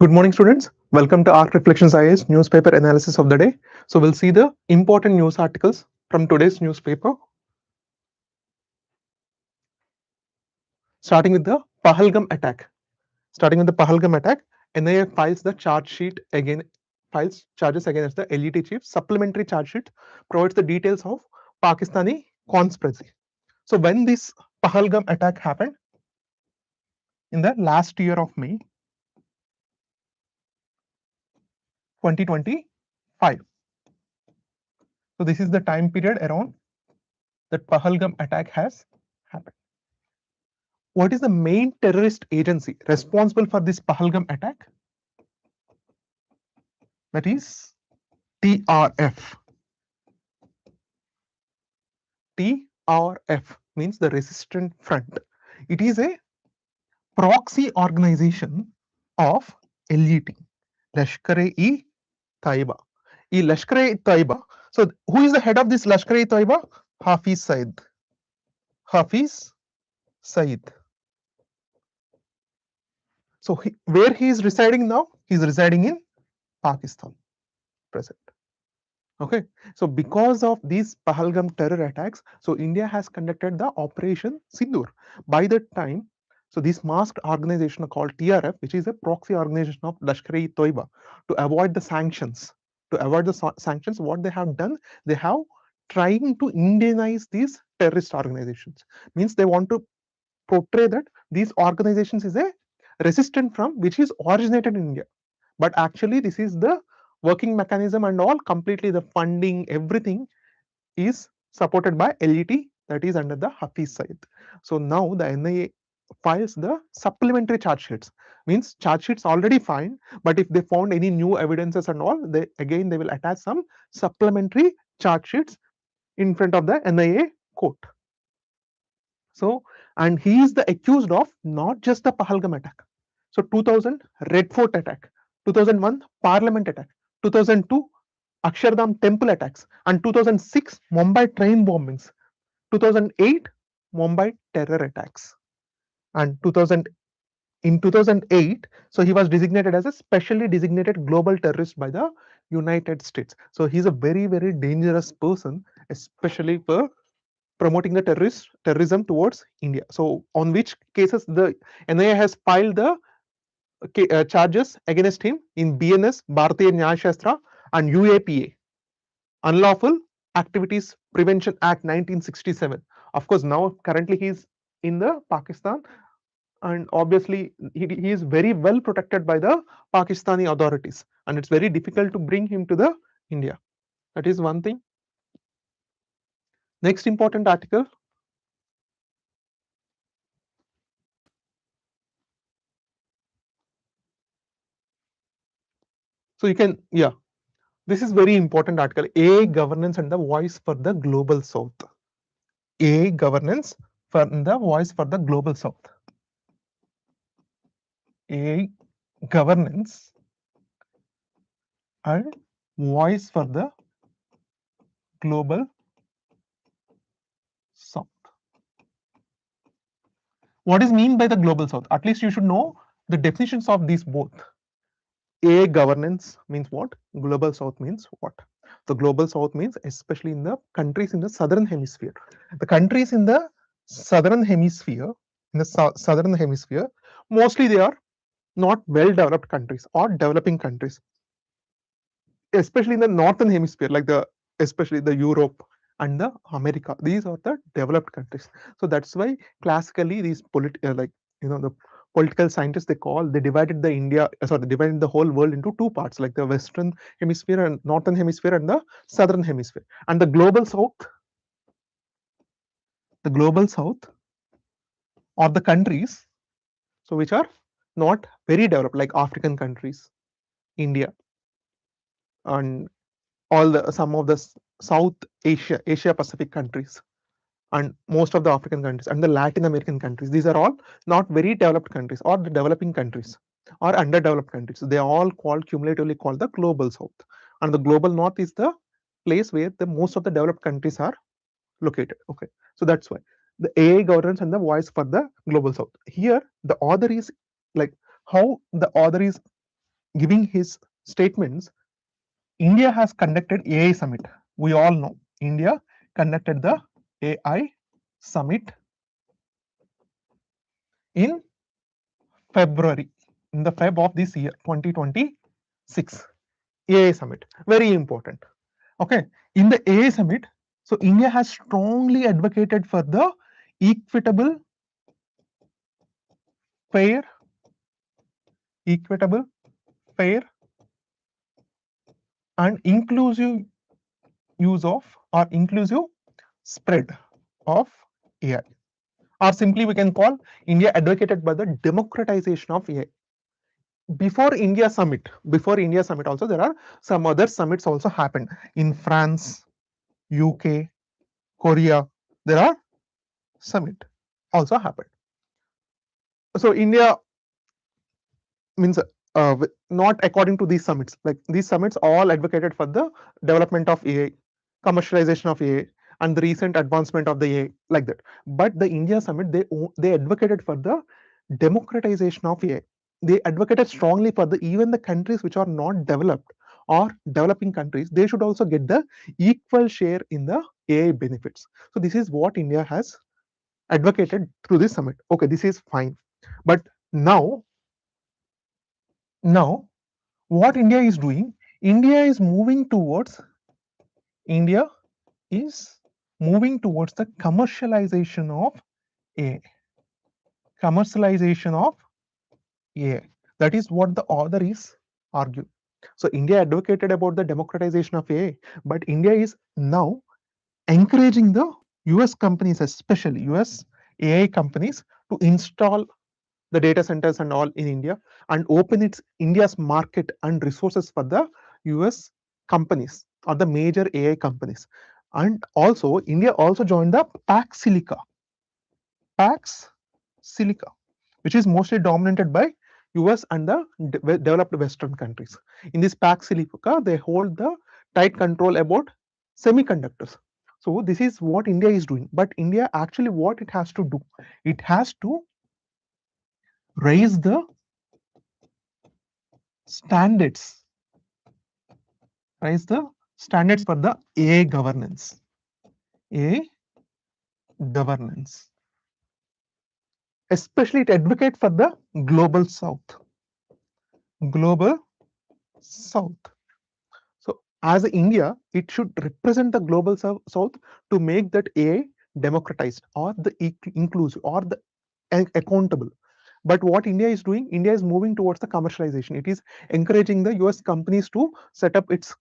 Good morning, students. Welcome to ARK Reflections IAS newspaper analysis of the day. So we'll see the important news articles from today's newspaper. Starting with the Pahalgam attack. NIA files the charge sheet again, files charges against the LET chief. Supplementary charge sheet provides the details of Pakistani conspiracy. So when this Pahalgam attack happened in the last year of May 2025. So this is the time period around that Pahalgam attack has happened. What is the main terrorist agency responsible for this Pahalgam attack? That is TRF. TRF means the Resistance Front. It is a proxy organization of LET, Lashkar-e Taiba. Lashkar-e-Taiba. So who is the head of this Lashkar-e-Taiba? Hafiz Saeed. Hafiz Saeed. So where he is residing now? He is residing in Pakistan present. Okay, so because of these Pahalgam terror attacks, so India has conducted the Operation Sindoor. By that time, so this masked organization called TRF, which is a proxy organization of Lashkar-e-Toiba, to avoid the sanctions. What they have done, they have trying to Indianize these terrorist organizations. Means they want to portray that these organizations is a resistant from which is originated in India. But actually, this is the working mechanism and all, completely the funding, everything is supported by LET, that is under the Hafiz Saeed. So now the NIA files the supplementary charge sheets. Means charge sheets already fine, but if they found any new evidences and all, they will attach some supplementary charge sheets in front of the NIA court. So, and he is the accused of not just the Pahalgam attack. So 2000 Red Fort attack, 2001 Parliament attack, 2002 Akshardham temple attacks, and 2006 Mumbai train bombings, 2008 Mumbai terror attacks, and 2008, so he was designated as a specially designated global terrorist by the United States. So he's a very, very dangerous person, especially for promoting the terrorism towards India. So on which cases the NIA has filed the charges against him in BNS, Bharatiya Nyaya Shastra, and UAPA, Unlawful Activities Prevention Act 1967. Of course, now currently he is in the Pakistan, and obviously he is very well protected by the Pakistani authorities, and it's very difficult to bring him to the India. That is one thing. Next important article. So you can, yeah, this is very important article. A governance and the voice for the global south. A governance for the voice for the global south. A governance and voice for the global south. What is mean by the global south? At least you should know the definitions of these both. A governance means what? Global south means what? The global south means especially in the countries in the southern hemisphere. The countries in the southern hemisphere, mostly they are not well developed countries or developing countries, especially in the northern hemisphere, like especially the Europe and the America. These are the developed countries. So that's why classically these the political scientists, they divided they divided the whole world into two parts, like the western hemisphere and northern hemisphere and the southern hemisphere. And the global south are the countries so which are not very developed, like African countries, India, and some of the South Asia Pacific countries, and most of the African countries and the Latin American countries. These are all not very developed countries or the developing countries or underdeveloped countries. They are all cumulatively called the global south, and the global north is the place where the most of the developed countries are located. Okay, so that's why the AI governance and the voice for the global south. Here the author is like how the author is giving his statements, India has conducted AI summit. We all know India conducted the AI summit in February, in the Feb of this year, 2026. AI summit, very important. Okay, in the AI summit, so India has strongly advocated for the equitable, fair, equitable, fair, and inclusive use of or inclusive spread of AI. Or simply we can call India advocated by the democratization of AI. Before India summit also there are some other summits also happened in France, UK, Korea. There are summit also happened. So India means not according to these summits. Like these summits all advocated for the development of AI, commercialization of AI, and the recent advancement of the AI, like that. But the India summit, they advocated for the democratization of AI. They advocated strongly for the even the countries which are not developed or developing countries, they should also get the equal share in the AI benefits. So this is what India has advocated through this summit. Okay, this is fine. But now what India is doing, India is moving towards India is moving towards the commercialization of AI. Commercialization of AI. That is what the author is arguing. So India advocated about the democratization of AI, but India is now encouraging the US companies, especially US AI companies, to install the data centers and all in India and open its India's market and resources for the US companies or the major AI companies. And also India also joined the Pax Silica, which is mostly dominated by US and the developed Western countries. In this Pax Silica, they hold the tight control about semiconductors. So this is what India is doing. But India actually what it has to do, it has to raise the standards, raise the standards for the AI governance. AI governance. Especially it advocates for the global south. Global south. So as India, it should represent the global south to make that AI democratized or the inclusive or the accountable. But what India is doing, India is moving towards the commercialization. It is encouraging the US companies to set up its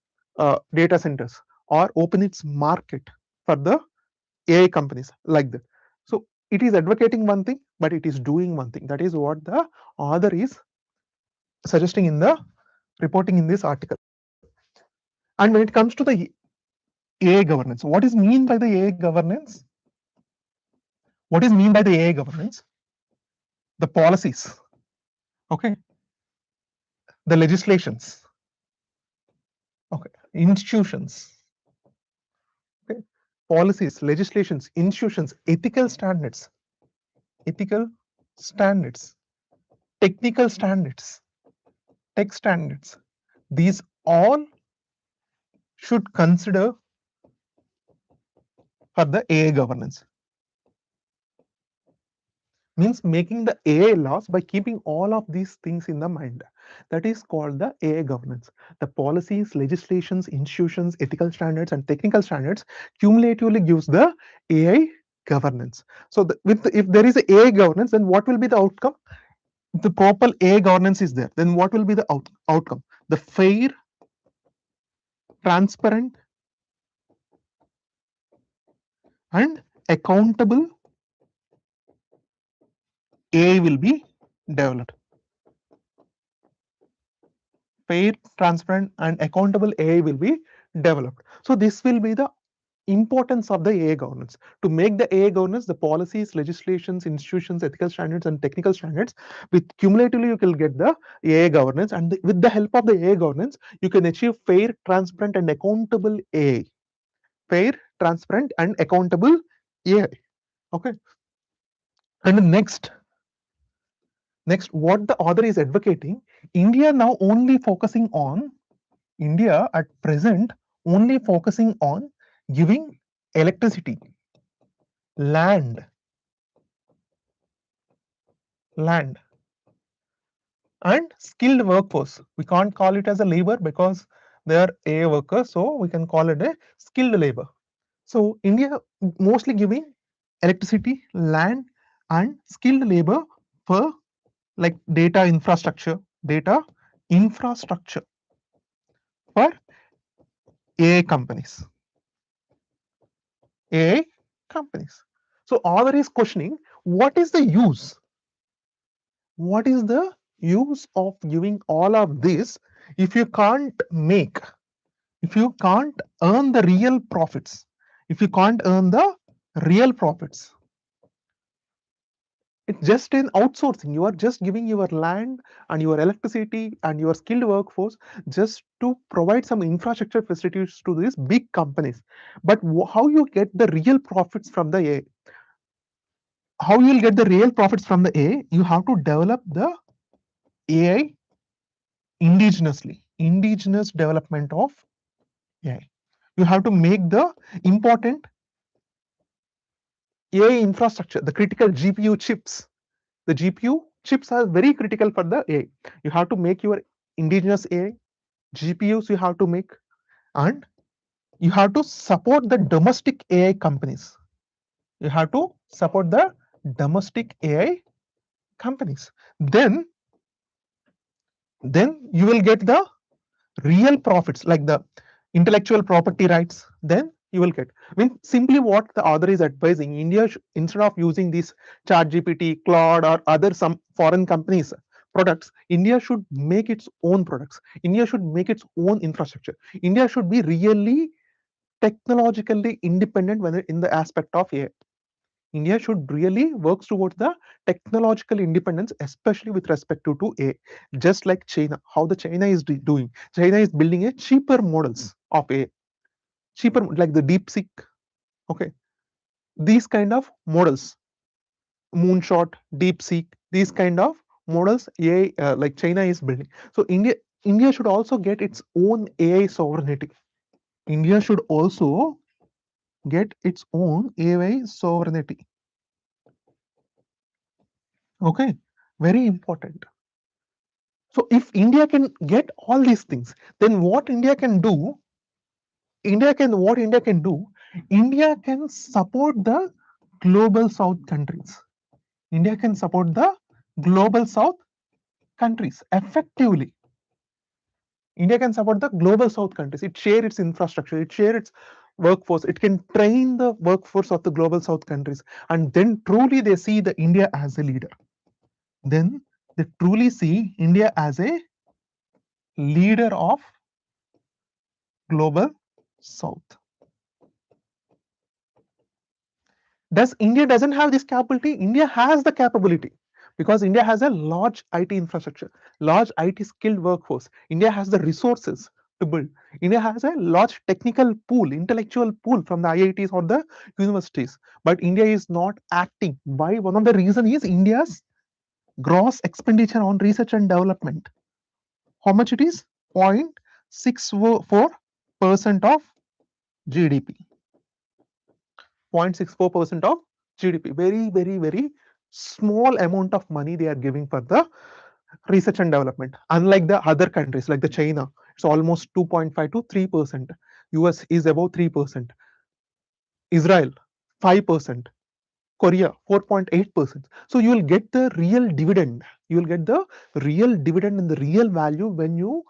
data centers or open its market for the AI companies like that. So it is advocating one thing, but it is doing one thing. That is what the author is suggesting in the reporting in this article. And when it comes to the AI governance, what is mean by the AI governance? What is mean by the AI governance? The policies, okay, the legislations, okay, institutions, okay, policies, legislations, institutions, ethical standards, technical standards, tech standards. These all should consider for the AI governance. Means making the AI laws by keeping all of these things in the mind. That is called the AI governance. The policies, legislations, institutions, ethical standards, and technical standards cumulatively gives the AI governance. So if there is a AI governance, then what will be the outcome? If the proper AI governance is there, then what will be the outcome? The fair, transparent, and accountable AI will be developed. Fair, transparent, and accountable AI will be developed. So this will be the importance of the AI governance. To make the AI governance, the policies, legislations, institutions, ethical standards, and technical standards, with cumulatively you can get the AI governance, and with the help of the AI governance, you can achieve fair, transparent, and accountable AI. Fair, transparent, and accountable AI. Okay. And the next, Next, what the author is advocating, India now only focusing on, India at present only focusing on giving electricity, land, land, and skilled workforce. We can't call it as a labor because they are a worker, so we can call it a skilled labor. So India mostly giving electricity, land, and skilled labor for like data infrastructure for AI companies. AI companies. So author is questioning what is the use? What is the use of giving all of this if you can't make, if you can't earn the real profits, if you can't earn the real profits? It's just in outsourcing. You are just giving your land and your electricity and your skilled workforce just to provide some infrastructure facilities to these big companies. But how you get the real profits from the A? How you will get the real profits from the A? You have to develop the AI indigenously, indigenous development of AI. You have to make the important AI infrastructure, the critical GPU chips. The GPU chips are very critical for the AI. You have to make your indigenous AI, GPUs you have to make, and you have to support the domestic AI companies. You have to support the domestic AI companies. Then you will get the real profits like the intellectual property rights. Then you will get, I mean, simply what the author is advising, India instead of using this chat gpt, Claude, or other some foreign companies products, India should make its own products. India should make its own infrastructure. India should be really technologically independent when in the aspect of AI. India should really work towards the technological independence, especially with respect to AI. Just like China, how the China is doing. China is building a cheaper models of AI, cheaper like the DeepSeek. Okay, these kind of models, Moonshot, DeepSeek, these kind of models, AI like China is building. So India should also get its own AI sovereignty. India should also get its own AI sovereignty. Okay, very important. So if India can get all these things, then what India can do, India can do, India can support the global south countries. India can support the global south countries effectively. India can support the global south countries. It share its infrastructure, it share its workforce, it can train the workforce of the global south countries, and then truly they see the India as a leader. Then they truly see India as a leader of global south. Does India doesn't have this capability? India has the capability because India has a large IT infrastructure, large IT skilled workforce. India has the resources to build. India has a large technical pool, intellectual pool from the IITs or the universities. But India is not acting. Why? One of the reason is India's gross expenditure on research and development. How much it is? 0.64% of GDP. 0.64% of GDP. Very, very, very small amount of money they are giving for the research and development. Unlike the other countries like the China, it's almost 2.5 to 3%. US is above 3%. Israel, 5%. Korea, 4.8%. So you will get the real dividend. You will get the real dividend and the real value when you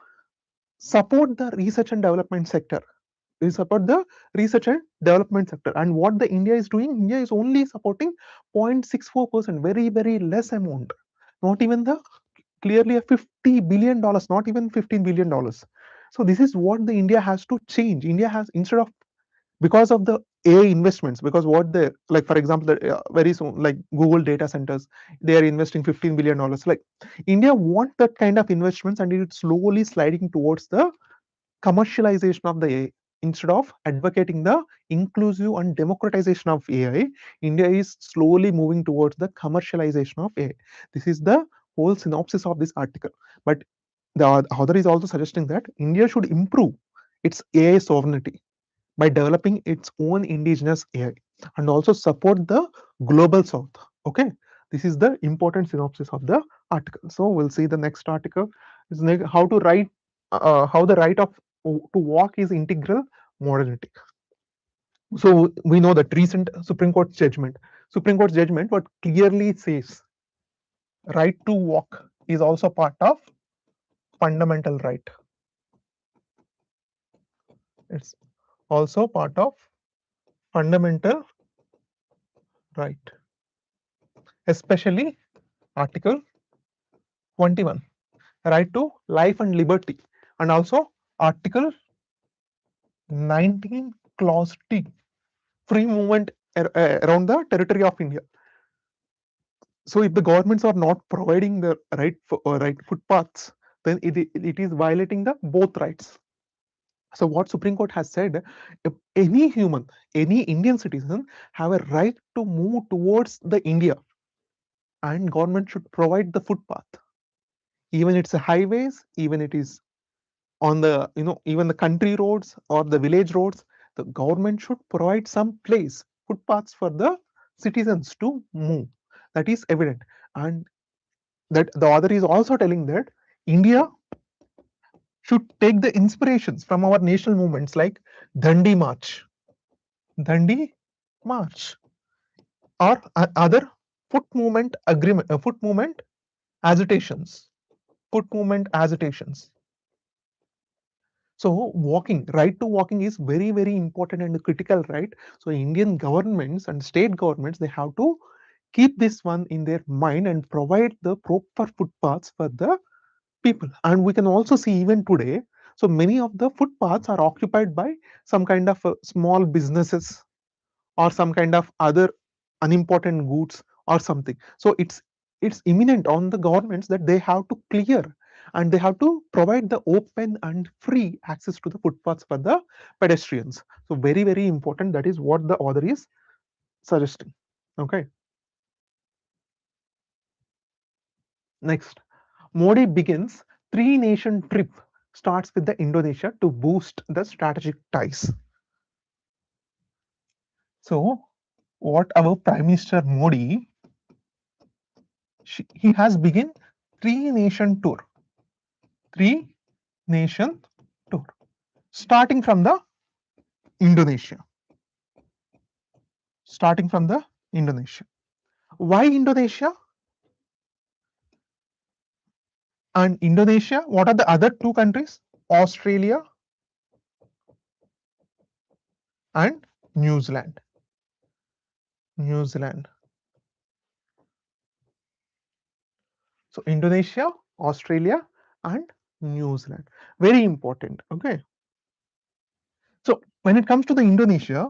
support the research and development sector. We support the research and development sector. And what the India is doing, India is only supporting 0.64%, very, very less amount. Not even the clearly a $50 billion, not even $15 billion. So this is what the India has to change. India has, instead of, because of the AI investments, because what they like, for example, very soon, like Google data centers, they are investing $15 billion. Like India want that kind of investments, and it's slowly sliding towards the commercialization of the AI. Instead of advocating the inclusive and democratization of AI, India is slowly moving towards the commercialization of AI. This is the whole synopsis of this article. But the author is also suggesting that India should improve its AI sovereignty by developing its own indigenous AI and also support the global south. Okay, this is the important synopsis of the article. So we'll see the next article is how to write, how the right of to walk is integral modernity. So we know that recent Supreme Court judgment, what clearly says right to walk is also part of fundamental right. It's also part of fundamental right, especially Article 21, right to life and liberty, and also Article 19, Clause T, free movement around the territory of India. So if the governments are not providing the right footpaths, then it is violating the both rights. So what Supreme Court has said, if any human, any Indian citizen have a right to move towards the India, and government should provide the footpath, even it's a highways, even it is on the even the country roads or the village roads, the government should provide some place footpaths for the citizens to move. That is evident, and that the author is also telling that India should take the inspirations from our national movements like Dandi March, Dandi March, or other foot movement agreement, foot movement agitations, foot movement agitations. So walking, right to walking is very, very important and critical, right? So Indian governments and state governments, they have to keep this one in their mind and provide the proper footpaths for the people. And we can also see even today, so many of the footpaths are occupied by some kind of small businesses or some kind of other unimportant goods or something. So it's imminent on the governments that they have to clear and they have to provide the open and free access to the footpaths for the pedestrians. So very, very important. That is what the author is suggesting. Okay. Next, Modi begins three-nation trip, starts with the Indonesia to boost the strategic ties. So what our Prime Minister Modi, he has begun three-nation tour, three-nation tour, starting from the Indonesia, starting from the Indonesia. Why Indonesia? And Indonesia, what are the other two countries? Australia and New Zealand. New Zealand. So Indonesia, Australia, and New Zealand. Very important. Okay. So when it comes to the Indonesia,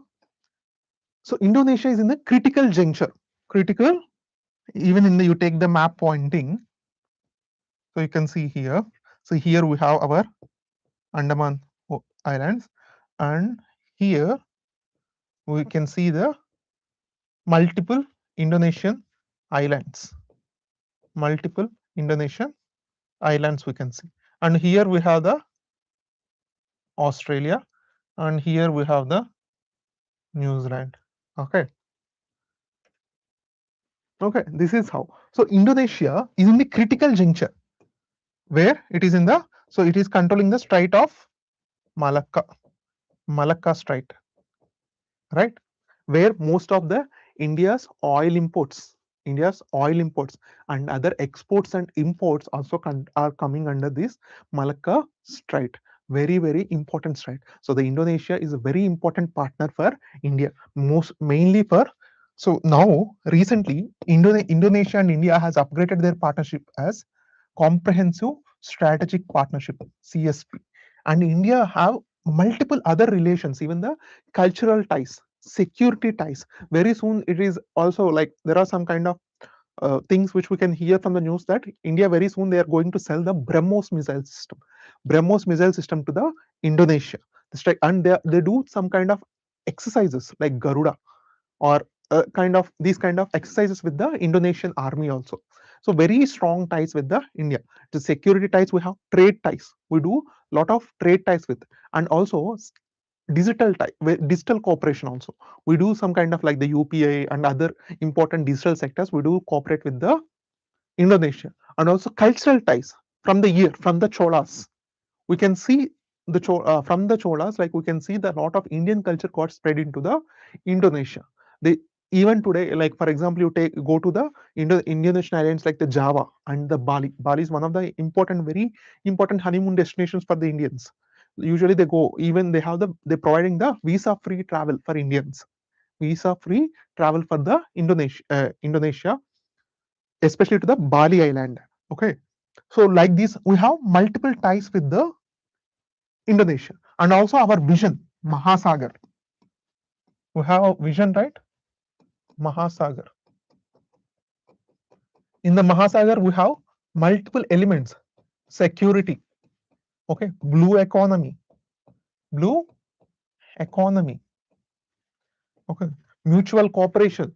so Indonesia is in the critical juncture. Critical, even in the you take the map pointing. So you can see here. So here we have our Andaman Islands, and here we can see the multiple Indonesian islands. Multiple Indonesian islands we can see. And here we have the Australia, and here we have the New Zealand. Okay. Okay, this is how. So Indonesia is in the critical juncture where it is in the, so it is controlling the Strait of Malacca, Malacca Strait, right? Where most of the India's oil imports, and other exports and imports also are coming under this Malacca Strait. Very, very important strait. So the Indonesia is a very important partner for India, most mainly for. So now recently Indonesia and India has upgraded their partnership as Comprehensive Strategic Partnership, CSP, and India have multiple other relations, even the cultural ties, security ties. Very soon it is also like there are some kind of things which we can hear from the news that India very soon they are going to sell the BrahMos missile system to the Indonesia. And they do some kind of exercises like Garuda or these kind of exercises with the Indonesian army also. So very strong ties with the India. The security ties, we have trade ties. We do lot of trade ties with, and also digital type digital cooperation also. We do some kind of like the UPI and other important digital sectors. We do cooperate with the Indonesia, and also cultural ties from the year from the Cholas. We can see the from the Cholas, like we can see that a lot of Indian culture got spread into the Indonesia. They even today, like for example, you go to the Indonesian islands like the Java and the Bali. Bali is one of the important, very important honeymoon destinations for the Indians. Usually they go, even they have they're providing the visa free travel for Indians, visa free travel for the Indonesia, especially to the Bali island. Okay, so like this, we have multiple ties with the Indonesia, and also our vision, Mahasagar. We have a vision, right? Mahasagar. In the Mahasagar, we have multiple elements: security, okay, blue economy, blue economy, okay, mutual cooperation,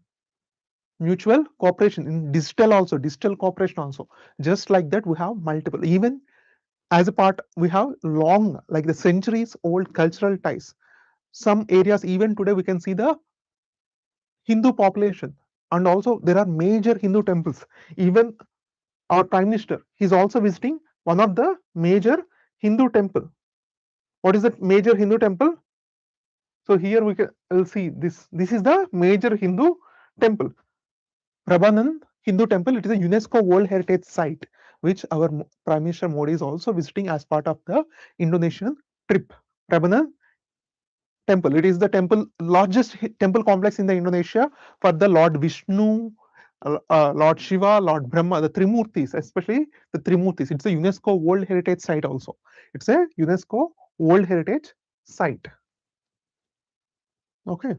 mutual cooperation in digital also, digital cooperation also. Just like that, we have multiple. Even as a part, we have long, like the centuries old cultural ties. Some areas, even today, we can see the Hindu population, and also there are major Hindu temples. Even our Prime Minister, he's also visiting one of the major Hindu temple. What is that major Hindu temple? So here we can will see this. This is the major Hindu temple, Prabhanand Hindu Temple. It is a UNESCO World Heritage Site, which our Prime Minister Modi is also visiting as part of the Indonesian trip. Prabhanand Temple. It is the temple largest temple complex in the Indonesia for the Lord Vishnu, Lord Shiva, Lord Brahma, the Trimurtis, especially the Trimurtis. It's a UNESCO World Heritage Site also. It's a UNESCO World Heritage Site. Okay.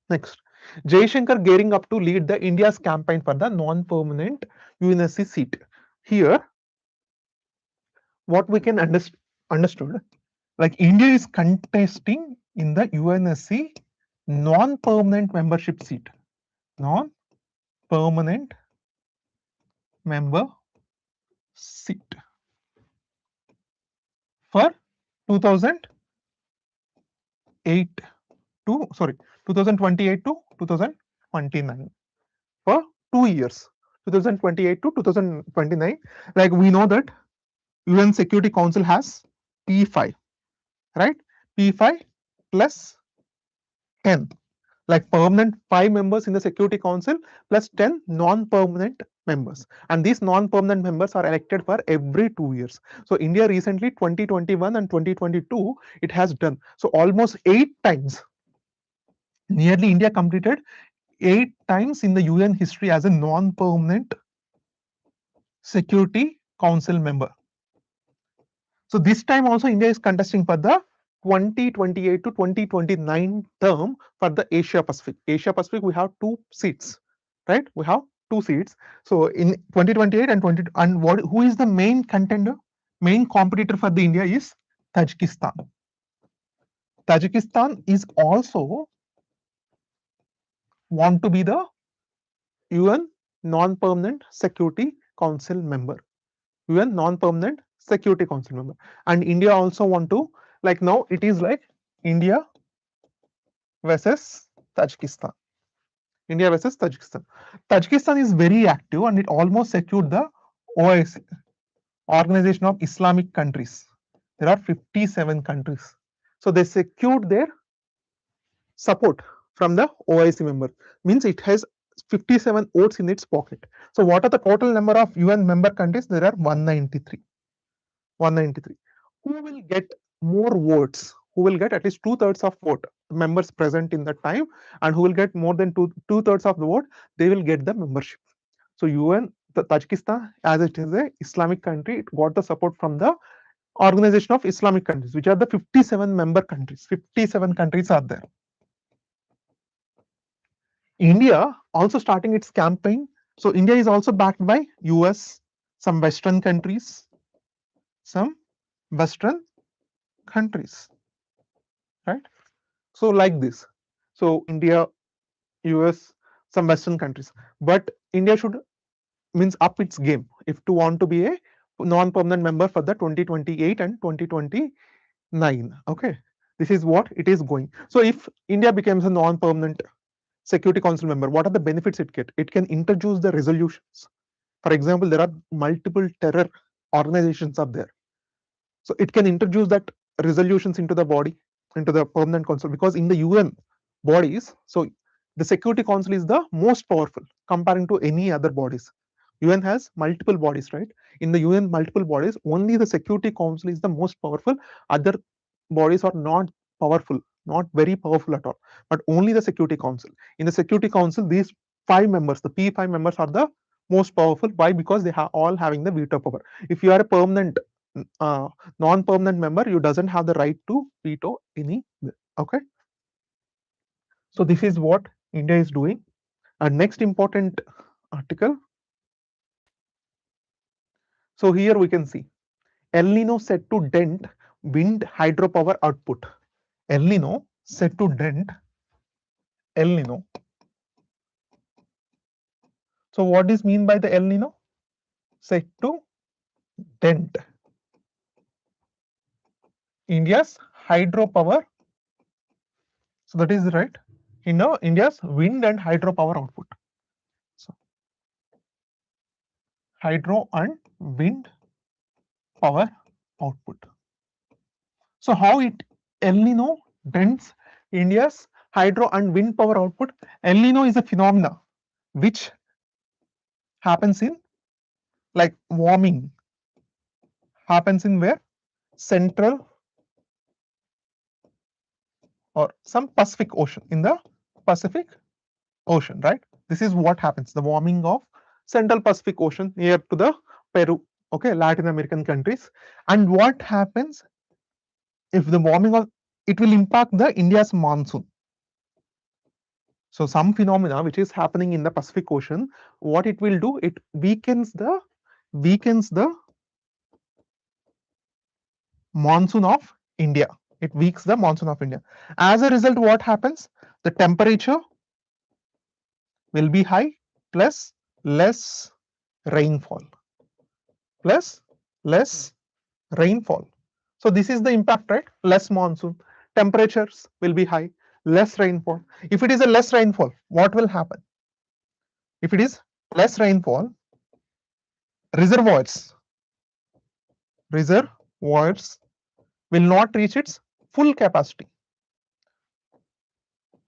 Next, Jaishankar gearing up to lead the India's campaign for the non-permanent UNSC seat. Here, what we can understood, like India is contesting in the UNSC non-permanent membership seat, non-permanent member seat for 2008 to 2028 to 2029 for 2 years, 2028 to 2029. Like we know that UN Security Council has P5, right? P5 plus 10, like permanent 5 members in the Security Council plus 10 non-permanent members, and these non-permanent members are elected for every 2 years. So India recently 2021 and 2022 it has done, so almost 8 times, nearly India completed 8 times in the UN history as a non-permanent Security Council member. So this time also India is contesting for the 2028 to 2029 term for the Asia Pacific. Asia Pacific, we have 2 seats, right? We have 2 seats. So in 2028 and 20, and what, who is the main contender? Main competitor for the India is Tajikistan. Tajikistan is also want to be the UN non-permanent Security Council member. UN non-permanent Security Council member, and India also want to, like now it is like India versus Tajikistan. India versus Tajikistan. Tajikistan is very active and it almost secured the OIC, Organization of Islamic Countries. There are 57 countries, so they secured their support from the OIC member. Means it has 57 votes in its pocket. So what are the total number of UN member countries? There are 193. 193. Who will get more votes? Who will get at least 2/3 of vote members present in the time, and who will get more than two-thirds of the vote? They will get the membership. So UN, the Tajikistan, as it is a Islamic country, it got the support from the Organization of Islamic Countries, which are the 57 member countries. 57 countries are there. India also starting its campaign. So India is also backed by US, some Western countries, some Western countries, right? So like this. So India, US, some Western countries. But India should means up its game if to want to be a non-permanent member for the 2028 and 2029. Okay, this is what it is going. So if India becomes a non-permanent Security Council member, what are the benefits it get? It can introduce the resolutions. For example, there are multiple terror organizations up there. So it can introduce that resolutions into the body, into the permanent council, because in the UN bodies, so the Security Council is the most powerful comparing to any other bodies. UN has multiple bodies, right? In the UN multiple bodies, only the Security Council is the most powerful. Other bodies are not powerful, not very powerful at all, but only the Security Council. In the Security Council, these five members, the P5 members, are the most powerful. Why? Because they are all having the veto power. If you are a permanent uh, non-permanent member, you doesn't have the right to veto any bill. Okay, so this is what India is doing. And next important article. So here we can see El Nino set to dent wind hydropower output. El Nino set to dent El Nino. So what is mean by the El Nino? Set to dent India's hydropower. So that is right. India's wind and hydropower output. So hydro and wind power output. So how it El Nino dents India's hydro and wind power output? El Nino is a phenomena which happens in, like, warming happens in where? Central or some Pacific Ocean, in the Pacific Ocean, right? This is what happens, the warming of Central Pacific Ocean near to the Peru, okay, Latin American countries. And what happens if the warming of it will impact the India's monsoon. So some phenomena which is happening in the Pacific Ocean, what it will do, it weakens the monsoon of India. It weakens the monsoon of India. As a result, what happens? The temperature will be high, plus less rainfall, plus less rainfall. So this is the impact, right? Less monsoon, temperatures will be high, less rainfall. If it is a less rainfall, what will happen? If it is less rainfall, reservoirs will not reach its full capacity,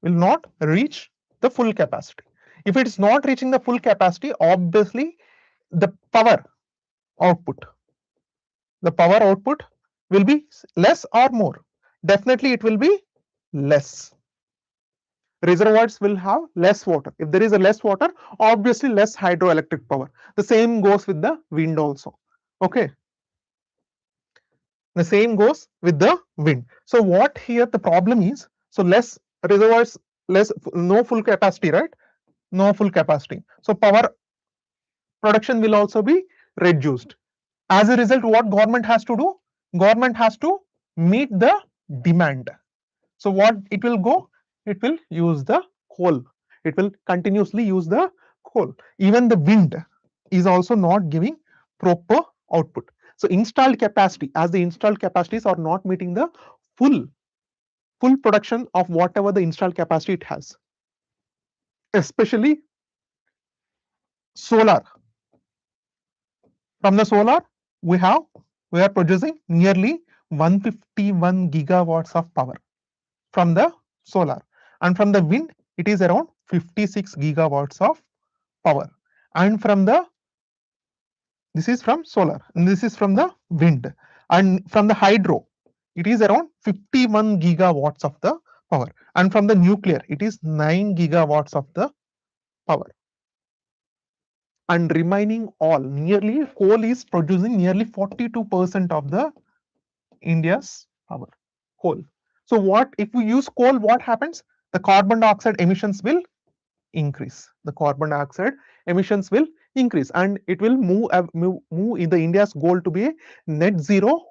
will not reach the full capacity. If it is not reaching the full capacity, obviously the power output will be less or more. Definitely it will be less. Reservoirs will have less water. If there is a less water, obviously less hydroelectric power. The same goes with the wind also. Okay. The same goes with the wind. So what here the problem is, so less reservoirs, no full capacity, right? No full capacity. So power production will also be reduced. As a result, what government has to do? Government has to meet the demand. So what it will go? It will use the coal. It will continuously use the coal. Even the wind is also not giving proper output. So installed capacity, as the installed capacities are not meeting the full production of whatever the installed capacity it has. Especially solar. From the solar, we are producing nearly 151 gigawatts of power from the solar, and from the wind it is around 56 gigawatts of power, and from the this is from solar and this is from the wind, and from the hydro it is around 51 gigawatts of the power, and from the nuclear it is 9 gigawatts of the power. And remaining all, nearly coal is producing nearly 42% of the India's power. Coal. So what if we use coal, what happens? The carbon dioxide emissions will increase. The carbon dioxide emissions will increase, and it will move in the India's goal to be a net zero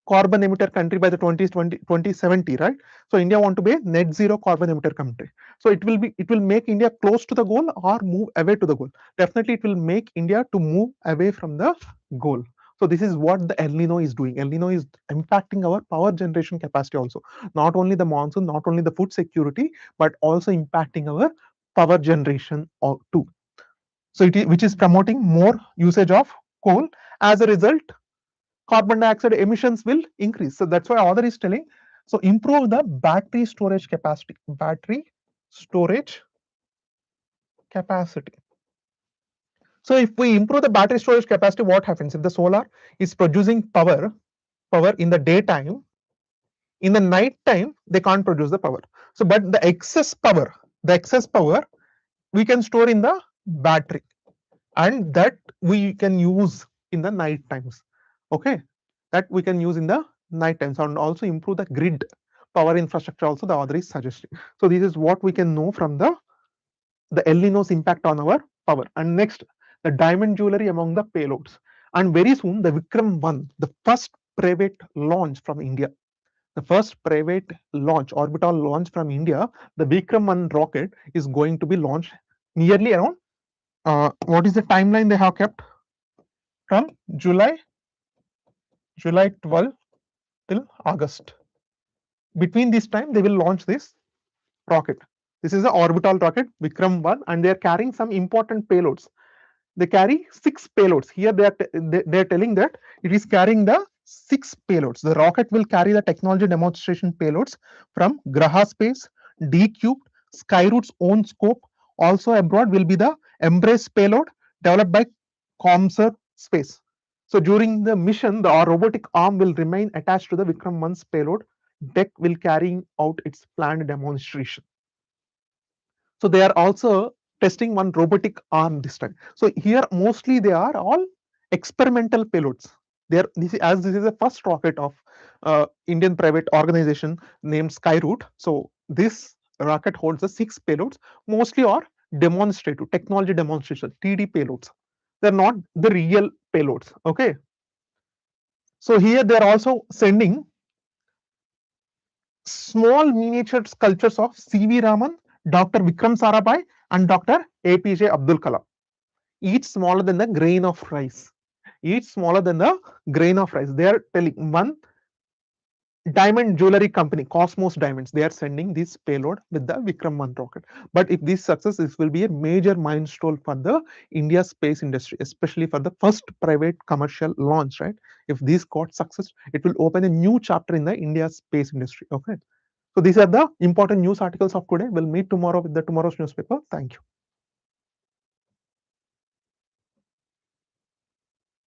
carbon emitter country by the 2070, right? So India want to be a net zero carbon emitter country. So it will make India close to the goal or move away to the goal. Definitely it will make India to move away from the goal. So this is what the El Nino is doing. El Nino is impacting our power generation capacity also. Not only the monsoon, not only the food security, but also impacting our power generation too. So which is promoting more usage of coal. As a result, carbon dioxide emissions will increase. So that's why author is telling, so improve the battery storage capacity. Battery storage capacity. So if we improve the battery storage capacity, what happens? If the solar is producing power in the daytime, in the night time, they can't produce the power. So, but the excess power, we can store in the battery, and that we can use in the night times. Okay, that we can use in the night times, and also improve the grid power infrastructure also the author is suggesting. So this is what we can know from the El Nino's impact on our power. And next, the diamond jewelry among the payloads. And very soon, the Vikram 1, the first private launch from India, the first private launch, orbital launch from India, the Vikram 1 rocket is going to be launched nearly around, what is the timeline they have kept? From July 12 till August. Between this time, they will launch this rocket. This is the orbital rocket, Vikram 1, and they are carrying some important payloads. They carry 6 payloads. Here they are telling that it is carrying the 6 payloads. The rocket will carry the technology demonstration payloads from Graha Space, D-Cubed, Skyroot's own scope. Also abroad will be the Embrace payload developed by Comsat Space. So during the mission, the robotic arm will remain attached to the Vikram 1's payload deck will carrying out its planned demonstration. So they are also testing one robotic arm this time. So here mostly they are all experimental payloads. This is the first rocket of Indian private organization named Skyroot. So this rocket holds the 6 payloads, mostly are demonstrative technology demonstration TD payloads. They're not the real payloads. Okay. So here they are also sending small miniature sculptures of C.V. Raman, Dr. Vikram Sarabhai, and Dr. APJ Abdul Kalam, each smaller than the grain of rice. Each smaller than the grain of rice. They are telling one diamond jewelry company, Cosmos Diamonds, they are sending this payload with the Vikram 1 rocket. But if this success, this will be a major milestone for the India space industry, especially for the first private commercial launch, right? If this got success, it will open a new chapter in the India space industry. Okay. So these are the important news articles of today. We'll meet tomorrow with the tomorrow's newspaper. Thank you.